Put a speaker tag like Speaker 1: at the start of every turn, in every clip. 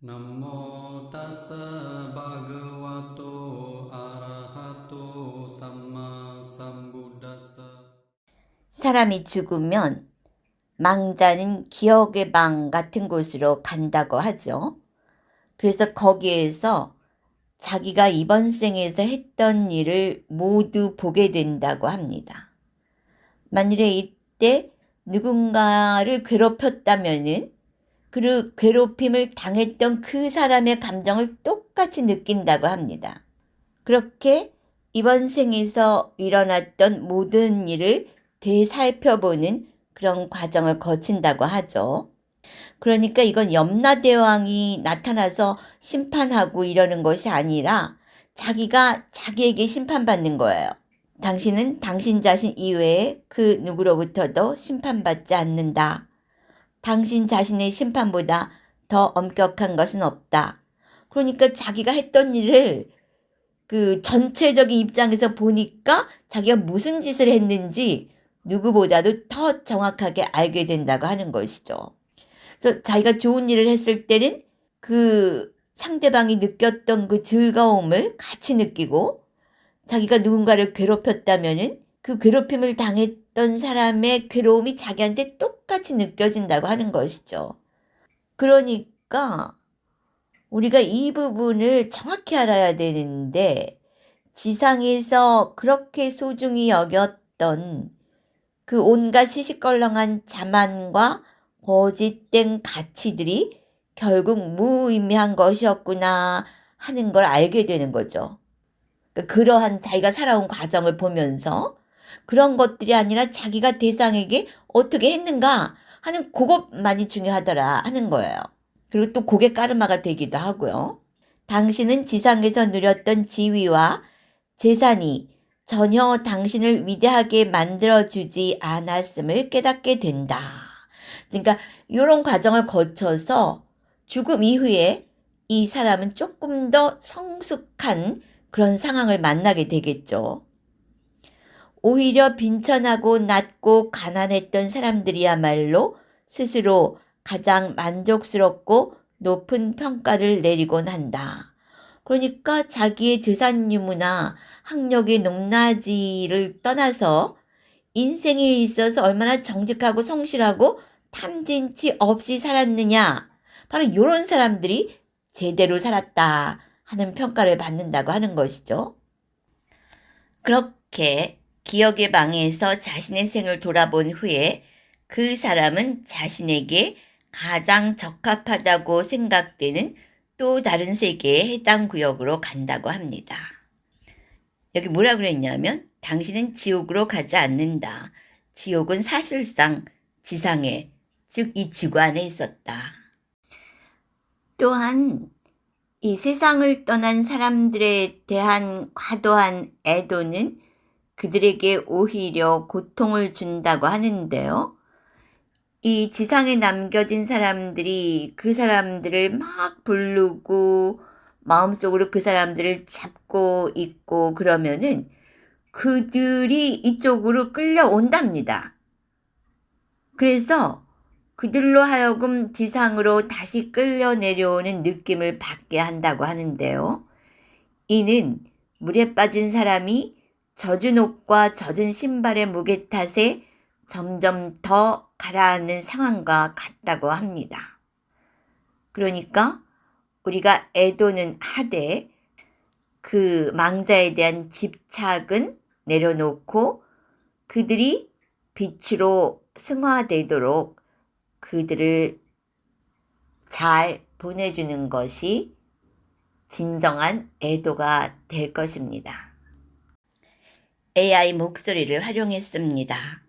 Speaker 1: Namo tassa bhagavato arahato samma sambuddhassa.
Speaker 2: 사람이 죽으면 망자는 기억의 방 같은 곳으로 간다고 하죠. 그래서 거기에서 자기가 이번 생에서 했던 일을 모두 보게 된다고 합니다. 만일에 이때 누군가를 괴롭혔다면은 그 괴롭힘을 당했던 그 사람의 감정을 똑같이 느낀다고 합니다. 그렇게 이번 생에서 일어났던 모든 일을 되살펴보는 그런 과정을 거친다고 하죠. 그러니까 이건 염라대왕이 나타나서 심판하고 이러는 것이 아니라 자기가 자기에게 심판받는 거예요. 당신은 당신 자신 이외에 그 누구로부터도 심판받지 않는다. 당신 자신의 심판보다 더 엄격한 것은 없다. 그러니까 자기가 했던 일을 그 전체적인 입장에서 보니까 자기가 무슨 짓을 했는지 누구보다도 더 정확하게 알게 된다고 하는 것이죠. 그래서 자기가 좋은 일을 했을 때는 그 상대방이 느꼈던 그 즐거움을 같이 느끼고, 자기가 누군가를 괴롭혔다면은 그 괴롭힘을 당했던 사람의 괴로움이 자기한테 똑같이 느껴진다고 하는 것이죠. 그러니까 우리가 이 부분을 정확히 알아야 되는데, 지상에서 그렇게 소중히 여겼던 그 온갖 시시껄렁한 자만과 거짓된 가치들이 결국 무의미한 것이었구나 하는 걸 알게 되는 거죠. 그러한 자기가 살아온 과정을 보면서 그런 것들이 아니라 자기가 대상에게 어떻게 했는가 하는 그것만이 중요하더라 하는 거예요. 그리고 또 그게 까르마가 되기도 하고요. 당신은 지상에서 누렸던 지위와 재산이 전혀 당신을 위대하게 만들어주지 않았음을 깨닫게 된다. 그러니까 이런 과정을 거쳐서 죽음 이후에 이 사람은 조금 더 성숙한 그런 상황을 만나게 되겠죠. 오히려 빈천하고 낮고 가난했던 사람들이야말로 스스로 가장 만족스럽고 높은 평가를 내리곤 한다. 그러니까 자기의 재산 유무나 학력의 높낮이를 떠나서 인생에 있어서 얼마나 정직하고 성실하고 탐진치 없이 살았느냐, 바로 이런 사람들이 제대로 살았다 하는 평가를 받는다고 하는 것이죠. 그렇게 기억의 방에서 자신의 생을 돌아본 후에 그 사람은 자신에게 가장 적합하다고 생각되는 또 다른 세계의 해당 구역으로 간다고 합니다. 여기 뭐라 그랬냐면 당신은 지옥으로 가지 않는다. 지옥은 사실상 지상에, 즉 이 지구 안에 있었다. 또한 이 세상을 떠난 사람들에 대한 과도한 애도는 그들에게 오히려 고통을 준다고 하는데요. 이 지상에 남겨진 사람들이 그 사람들을 막 부르고 마음속으로 그 사람들을 잡고 있고 그러면은 그들이 이쪽으로 끌려온답니다. 그래서 그들로 하여금 지상으로 다시 끌려 내려오는 느낌을 받게 한다고 하는데요. 이는 물에 빠진 사람이 젖은 옷과 젖은 신발의 무게 탓에 점점 더 가라앉는 상황과 같다고 합니다. 그러니까 우리가 애도는 하되 그 망자에 대한 집착은 내려놓고 그들이 빛으로 승화되도록 그들을 잘 보내주는 것이 진정한 애도가 될 것입니다. AI 목소리를 활용했습니다.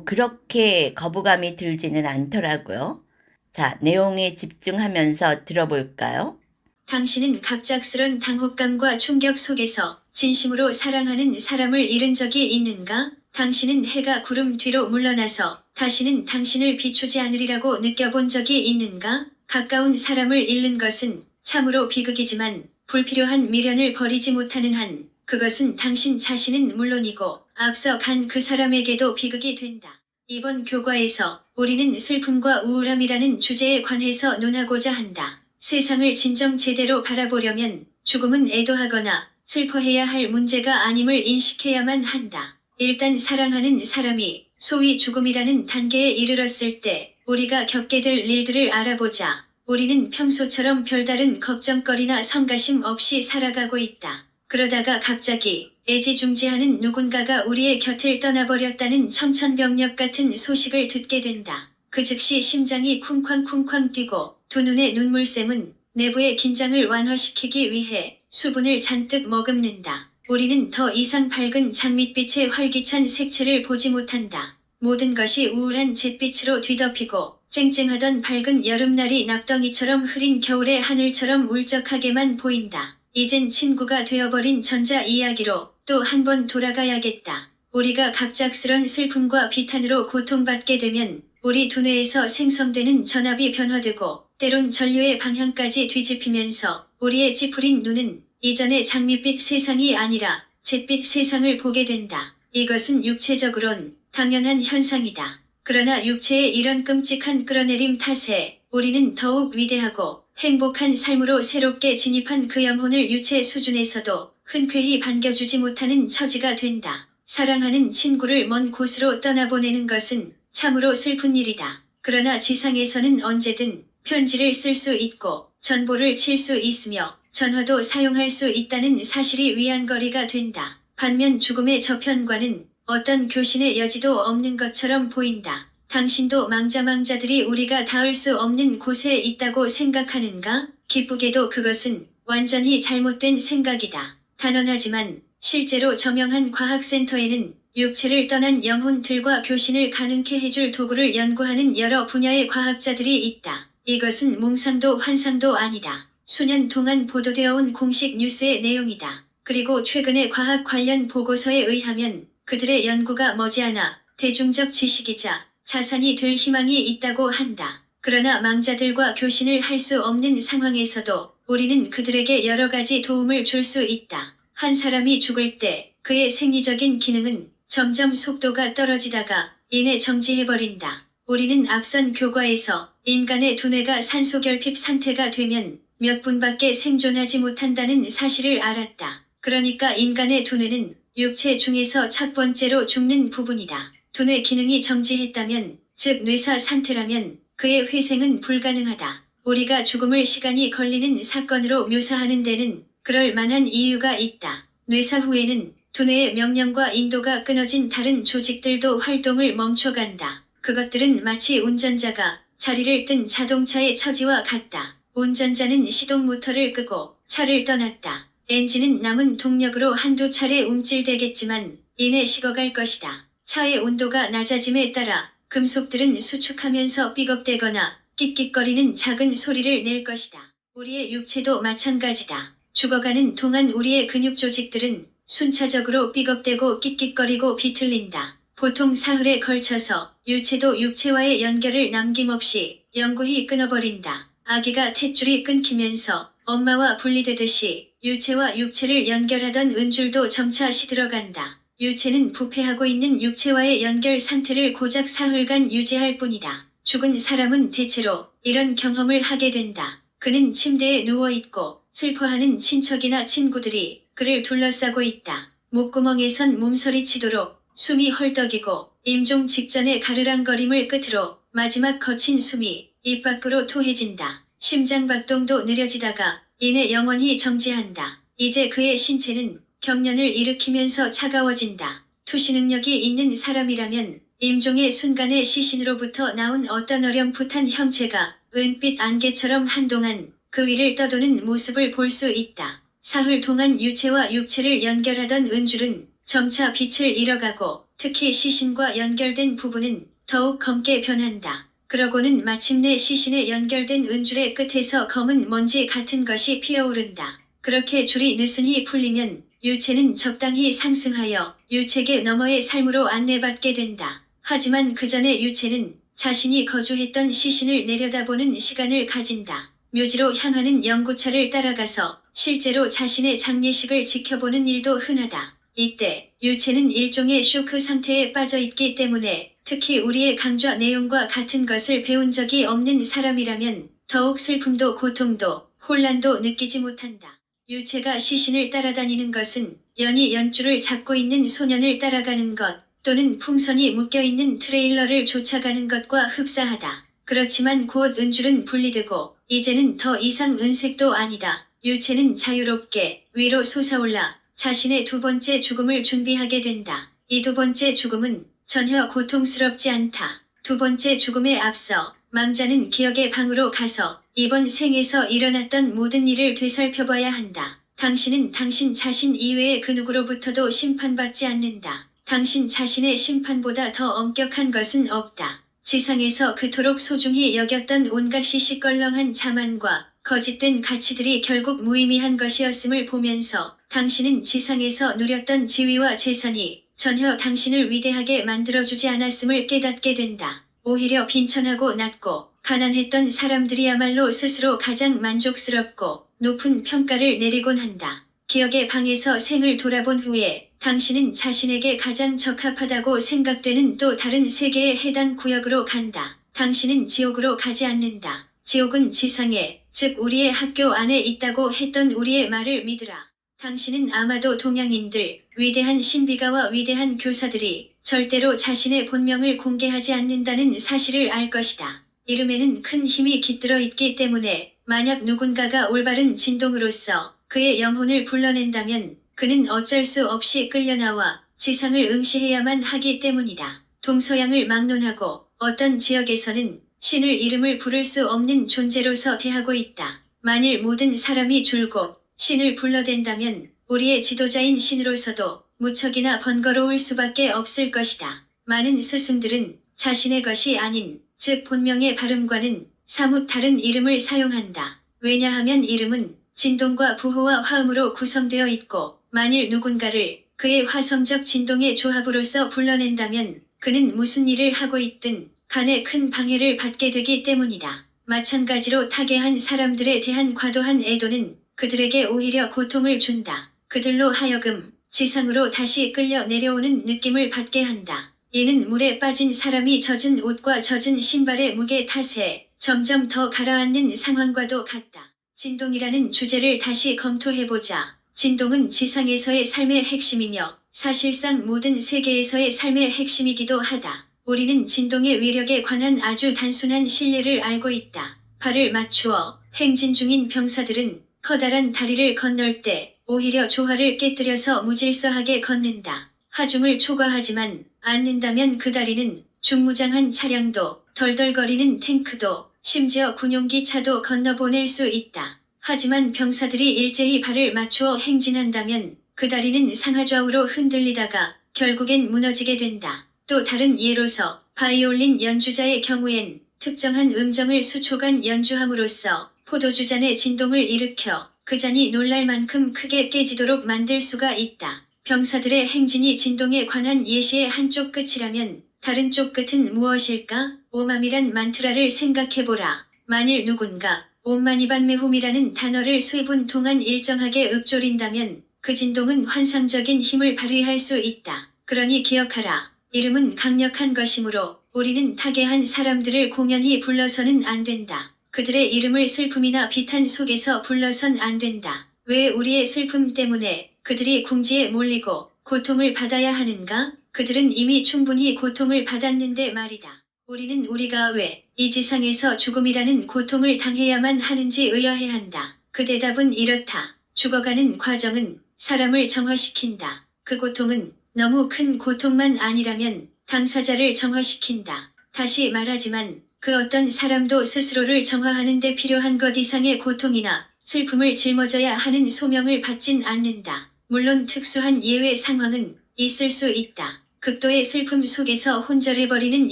Speaker 2: 그렇게 거부감이 들지는 않더라고요. 자, 내용에 집중하면서 들어볼까요?
Speaker 3: 당신은 갑작스런 당혹감과 충격 속에서 진심으로 사랑하는 사람을 잃은 적이 있는가? 당신은 해가 구름 뒤로 물러나서 다시는 당신을 비추지 않으리라고 느껴본 적이 있는가? 가까운 사람을 잃는 것은 참으로 비극이지만 불필요한 미련을 버리지 못하는 한 그것은 당신 자신은 물론이고 앞서 간 그 사람에게도 비극이 된다. 이번 교과에서 우리는 슬픔과 우울함이라는 주제에 관해서 논하고자 한다. 세상을 진정 제대로 바라보려면 죽음은 애도하거나 슬퍼해야 할 문제가 아님을 인식해야만 한다. 일단 사랑하는 사람이 소위 죽음이라는 단계에 이르렀을 때 우리가 겪게 될 일들을 알아보자. 우리는 평소처럼 별다른 걱정거리나 성가심 없이 살아가고 있다. 그러다가 갑자기 애지중지하는 누군가가 우리의 곁을 떠나버렸다는 청천벽력 같은 소식을 듣게 된다. 그 즉시 심장이 쿵쾅쿵쾅 뛰고 두 눈의 눈물샘은 내부의 긴장을 완화시키기 위해 수분을 잔뜩 머금는다. 우리는 더 이상 밝은 장밋빛의 활기찬 색채를 보지 못한다. 모든 것이 우울한 잿빛으로 뒤덮이고 쨍쨍하던 밝은 여름날이 납덩이처럼 흐린 겨울의 하늘처럼 울적하게만 보인다. 이젠 친구가 되어버린 전자 이야기로 또 한 번 돌아가야겠다. 우리가 갑작스런 슬픔과 비탄으로 고통받게 되면 우리 두뇌에서 생성되는 전압이 변화되고 때론 전류의 방향까지 뒤집히면서 우리의 찌푸린 눈은 이전의 장밋빛 세상이 아니라 잿빛 세상을 보게 된다. 이것은 육체적으론 당연한 현상이다. 그러나 육체의 이런 끔찍한 끌어내림 탓에 우리는 더욱 위대하고 행복한 삶으로 새롭게 진입한 그 영혼을 유체 수준에서도 흔쾌히 반겨주지 못하는 처지가 된다. 사랑하는 친구를 먼 곳으로 떠나보내는 것은 참으로 슬픈 일이다. 그러나 지상에서는 언제든 편지를 쓸 수 있고 전보를 칠 수 있으며 전화도 사용할 수 있다는 사실이 위안거리가 된다. 반면 죽음의 저편과는 어떤 교신의 여지도 없는 것처럼 보인다. 당신도 망자들이 우리가 닿을 수 없는 곳에 있다고 생각하는가? 기쁘게도 그것은 완전히 잘못된 생각이다. 단언하지만 실제로 저명한 과학센터에는 육체를 떠난 영혼들과 교신을 가능케 해줄 도구를 연구하는 여러 분야의 과학자들이 있다. 이것은 몽상도 환상도 아니다. 수년 동안 보도되어 온 공식 뉴스의 내용이다. 그리고 최근의 과학 관련 보고서에 의하면 그들의 연구가 머지않아 대중적 지식이자 자산이 될 희망이 있다고 한다. 그러나 망자들과 교신을 할 수 없는 상황에서도 우리는 그들에게 여러 가지 도움을 줄 수 있다. 한 사람이 죽을 때 그의 생리적인 기능은 점점 속도가 떨어지다가 이내 정지해버린다. 우리는 앞선 교과에서 인간의 두뇌가 산소결핍 상태가 되면 몇 분밖에 생존하지 못한다는 사실을 알았다. 그러니까 인간의 두뇌는 육체 중에서 첫 번째로 죽는 부분이다. 두뇌 기능이 정지했다면, 즉 뇌사 상태라면 그의 회생은 불가능하다. 우리가 죽음을 시간이 걸리는 사건으로 묘사하는 데는 그럴 만한 이유가 있다. 뇌사 후에는 두뇌의 명령과 인도가 끊어진 다른 조직들도 활동을 멈춰간다. 그것들은 마치 운전자가 자리를 뜬 자동차의 처지와 같다. 운전자는 시동 모터를 끄고 차를 떠났다. 엔진은 남은 동력으로 한두 차례 움찔대겠지만 이내 식어갈 것이다. 차의 온도가 낮아짐에 따라 금속들은 수축하면서 삐걱대거나 끽끽거리는 작은 소리를 낼 것이다. 우리의 육체도 마찬가지다. 죽어가는 동안 우리의 근육 조직들은 순차적으로 삐걱대고 끽끽거리고 비틀린다. 보통 사흘에 걸쳐서 유체도 육체와의 연결을 남김없이 영구히 끊어버린다. 아기가 탯줄이 끊기면서 엄마와 분리되듯이 유체와 육체를 연결하던 은줄도 점차 시들어간다. 유체는 부패하고 있는 육체와의 연결 상태를 고작 사흘간 유지할 뿐이다. 죽은 사람은 대체로 이런 경험을 하게 된다. 그는 침대에 누워있고 슬퍼하는 친척이나 친구들이 그를 둘러싸고 있다. 목구멍에선 몸서리치도록 숨이 헐떡이고 임종 직전의 가르랑거림을 끝으로 마지막 거친 숨이 입 밖으로 토해진다. 심장박동도 느려지다가 이내 영원히 정지한다. 이제 그의 신체는 경련을 일으키면서 차가워진다. 투시 능력이 있는 사람이라면 임종의 순간에 시신으로부터 나온 어떤 어렴풋한 형체가 은빛 안개처럼 한동안 그 위를 떠도는 모습을 볼 수 있다. 사흘 동안 유체와 육체를 연결하던 은줄은 점차 빛을 잃어가고 특히 시신과 연결된 부분은 더욱 검게 변한다. 그러고는 마침내 시신에 연결된 은줄의 끝에서 검은 먼지 같은 것이 피어오른다. 그렇게 줄이 느슨히 풀리면 유체는 적당히 상승하여 유체계 너머의 삶으로 안내받게 된다. 하지만 그 전에 유체는 자신이 거주했던 시신을 내려다보는 시간을 가진다. 묘지로 향하는 연구차를 따라가서 실제로 자신의 장례식을 지켜보는 일도 흔하다. 이때 유체는 일종의 쇼크 상태에 빠져있기 때문에 특히 우리의 강좌 내용과 같은 것을 배운 적이 없는 사람이라면 더욱 슬픔도 고통도 혼란도 느끼지 못한다. 유체가 시신을 따라다니는 것은 연이 연줄을 잡고 있는 소년을 따라가는 것 또는 풍선이 묶여있는 트레일러를 쫓아가는 것과 흡사하다. 그렇지만 곧 은줄은 분리되고 이제는 더 이상 은색도 아니다. 유체는 자유롭게 위로 솟아올라 자신의 두 번째 죽음을 준비하게 된다. 이 두 번째 죽음은 전혀 고통스럽지 않다. 두 번째 죽음에 앞서 망자는 기억의 방으로 가서 이번 생에서 일어났던 모든 일을 되살펴봐야 한다. 당신은 당신 자신 이외의 그 누구로부터도 심판받지 않는다. 당신 자신의 심판보다 더 엄격한 것은 없다. 지상에서 그토록 소중히 여겼던 온갖 시시껄렁한 자만과 거짓된 가치들이 결국 무의미한 것이었음을 보면서 당신은 지상에서 누렸던 지위와 재산이 전혀 당신을 위대하게 만들어주지 않았음을 깨닫게 된다. 오히려 빈천하고 낮고 가난했던 사람들이야말로 스스로 가장 만족스럽고 높은 평가를 내리곤 한다. 기억의 방에서 생을 돌아본 후에 당신은 자신에게 가장 적합하다고 생각되는 또 다른 세계의 해당 구역으로 간다. 당신은 지옥으로 가지 않는다. 지옥은 지상에, 즉 우리의 학교 안에 있다고 했던 우리의 말을 믿으라. 당신은 아마도 동양인들, 위대한 신비가와 위대한 교사들이 절대로 자신의 본명을 공개하지 않는다는 사실을 알 것이다. 이름에는 큰 힘이 깃들어 있기 때문에 만약 누군가가 올바른 진동으로서 그의 영혼을 불러낸다면 그는 어쩔 수 없이 끌려나와 지상을 응시해야만 하기 때문이다. 동서양을 막론하고 어떤 지역에서는 신을 이름을 부를 수 없는 존재로서 대하고 있다. 만일 모든 사람이 줄곧 신을 불러댄다면 우리의 지도자인 신으로서도 무척이나 번거로울 수밖에 없을 것이다. 많은 스승들은 자신의 것이 아닌 즉 본명의 발음과는 사뭇 다른 이름을 사용한다. 왜냐하면 이름은 진동과 부호와 화음으로 구성되어 있고 만일 누군가를 그의 화성적 진동의 조합으로서 불러낸다면 그는 무슨 일을 하고 있든 간에 큰 방해를 받게 되기 때문이다. 마찬가지로 타계한 사람들에 대한 과도한 애도는 그들에게 오히려 고통을 준다. 그들로 하여금 지상으로 다시 끌려 내려오는 느낌을 받게 한다. 이는 물에 빠진 사람이 젖은 옷과 젖은 신발의 무게 탓에 점점 더 가라앉는 상황과도 같다. 진동이라는 주제를 다시 검토해보자. 진동은 지상에서의 삶의 핵심이며 사실상 모든 세계에서의 삶의 핵심이기도 하다. 우리는 진동의 위력에 관한 아주 단순한 신뢰를 알고 있다. 발을 맞추어 행진 중인 병사들은 커다란 다리를 건널 때 오히려 조화를 깨뜨려서 무질서하게 걷는다. 하중을 초과하지만 않는다면 그 다리는 중무장한 차량도 덜덜거리는 탱크도 심지어 군용기차도 건너보낼 수 있다. 하지만 병사들이 일제히 발을 맞추어 행진한다면 그 다리는 상하좌우로 흔들리다가 결국엔 무너지게 된다. 또 다른 예로서 바이올린 연주자의 경우엔 특정한 음정을 수초간 연주함으로써 포도주잔의 진동을 일으켜 그 잔이 놀랄 만큼 크게 깨지도록 만들 수가 있다. 병사들의 행진이 진동에 관한 예시의 한쪽 끝이라면 다른 쪽 끝은 무엇일까? 오맘이란 만트라를 생각해보라. 만일 누군가 옴마니반메훔이라는 단어를 쇠분 동안 일정하게 읊조린다면 그 진동은 환상적인 힘을 발휘할 수 있다. 그러니 기억하라. 이름은 강력한 것이므로 우리는 타계한 사람들을 공연히 불러서는 안 된다. 그들의 이름을 슬픔이나 비탄 속에서 불러선 안 된다. 왜 우리의 슬픔 때문에 그들이 궁지에 몰리고 고통을 받아야 하는가? 그들은 이미 충분히 고통을 받았는데 말이다. 우리는 우리가 왜 이 지상에서 죽음이라는 고통을 당해야만 하는지 의아해한다. 그 대답은 이렇다. 죽어가는 과정은 사람을 정화시킨다. 그 고통은 너무 큰 고통만 아니라면 당사자를 정화시킨다. 다시 말하지만 그 어떤 사람도 스스로를 정화하는 데 필요한 것 이상의 고통이나 슬픔을 짊어져야 하는 소명을 받진 않는다. 물론 특수한 예외 상황은 있을 수 있다. 극도의 슬픔 속에서 혼절해버리는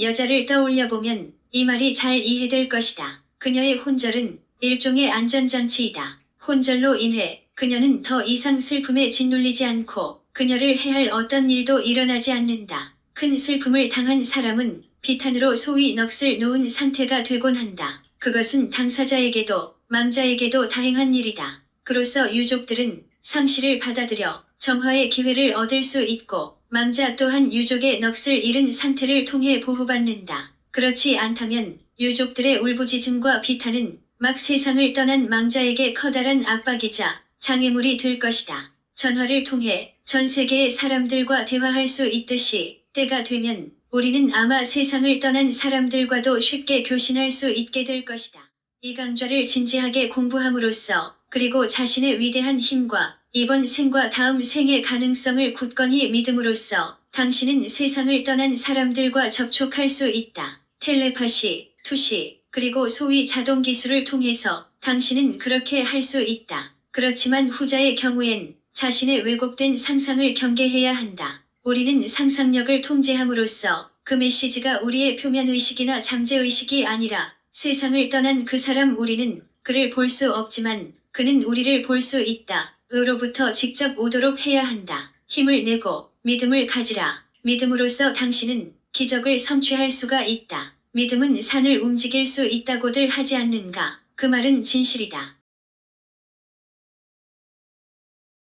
Speaker 3: 여자를 떠올려보면 이 말이 잘 이해될 것이다. 그녀의 혼절은 일종의 안전장치이다. 혼절로 인해 그녀는 더 이상 슬픔에 짓눌리지 않고 그녀를 해할 어떤 일도 일어나지 않는다. 큰 슬픔을 당한 사람은 비탄으로 소위 넋을 놓은 상태가 되곤 한다. 그것은 당사자에게도 망자에게도 다행한 일이다. 그로써 유족들은 상실을 받아들여 정화의 기회를 얻을 수 있고 망자 또한 유족의 넋을 잃은 상태를 통해 보호받는다. 그렇지 않다면 유족들의 울부짖음과 비탄은 막 세상을 떠난 망자에게 커다란 압박이자 장애물이 될 것이다. 전화를 통해 전 세계의 사람들과 대화할 수 있듯이 때가 되면 우리는 아마 세상을 떠난 사람들과도 쉽게 교신할 수 있게 될 것이다. 이 강좌를 진지하게 공부함으로써 그리고 자신의 위대한 힘과 이번 생과 다음 생의 가능성을 굳건히 믿음으로써 당신은 세상을 떠난 사람들과 접촉할 수 있다. 텔레파시, 투시, 그리고 소위 자동 기술을 통해서 당신은 그렇게 할 수 있다. 그렇지만 후자의 경우엔 자신의 왜곡된 상상을 경계해야 한다. 우리는 상상력을 통제함으로써 그 메시지가 우리의 표면의식이나 잠재의식이 아니라 세상을 떠난 그 사람 우리는 그를 볼 수 없지만 그는 우리를 볼 수 있다. 으로부터 직접 오도록 해야 한다. 힘을 내고 믿음을 가지라. 믿음으로써 당신은 기적을 성취할 수가 있다. 믿음은 산을 움직일 수 있다고들 하지 않는가? 그 말은 진실이다.